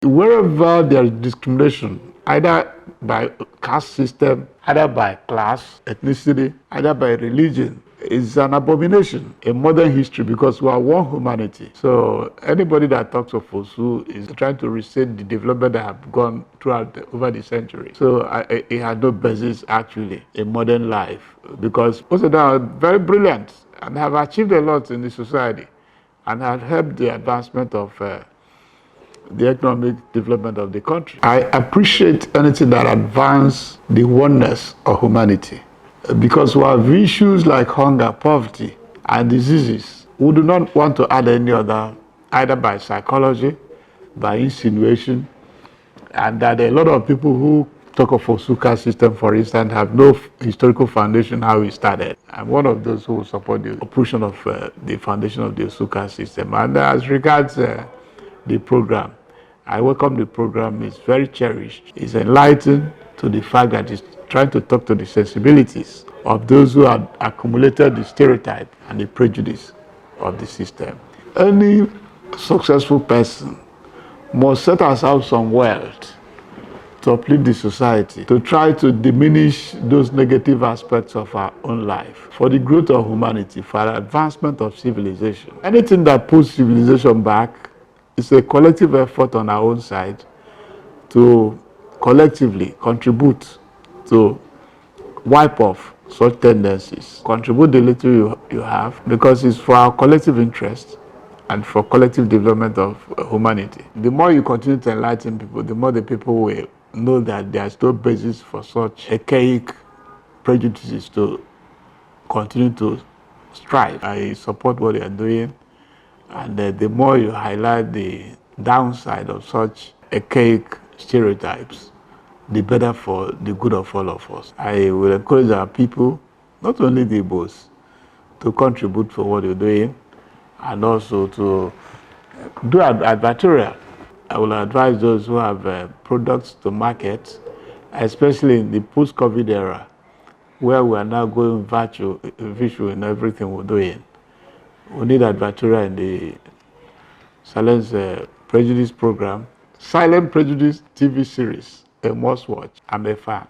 Wherever there is discrimination, either by caste system, either by class, ethnicity, either by religion, is an abomination in modern history because we are one humanity. So anybody that talks of Osu is trying to restate the development that have gone throughout over the century. So it had no basis actually in modern life because most of them are very brilliant and have achieved a lot in the society and have helped the advancement of the economic development of the country. I appreciate anything that advances the oneness of humanity because we have issues like hunger, poverty, and diseases. We do not want to add any other, either by psychology, by insinuation, and that a lot of people who talk of Osuka system, for instance, have no historical foundation how it started. I'm one of those who support the operation of the foundation of the Osuka system. And as regards the program, I welcome the program. It's very cherished. It's enlightened to the fact that it's trying to talk to the sensibilities of those who have accumulated the stereotype and the prejudice of the system. Any successful person must set herself some wealth to uplift the society, to try to diminish those negative aspects of our own life, for the growth of humanity, for the advancement of civilization. Anything that puts civilization back is a collective effort on our own side to collectively contribute to wipe off such tendencies. Contribute the little you have because it's for our collective interest and for collective development of humanity. The more you continue to enlighten people, the more the people will know that there's no basis for such archaic prejudices to continue to strive. I support what they are doing, and the more you highlight the downside of such archaic stereotypes, the better for the good of all of us. I will encourage our people, not only the Igbos, to contribute for what you're doing and also to do advertorial. I will advise those who have products to market, especially in the post-COVID era, where we are now going visual in everything we're doing. We need advertorial in the Silence Prejudice program. Silent Prejudice TV series, a must watch. I'm a fan.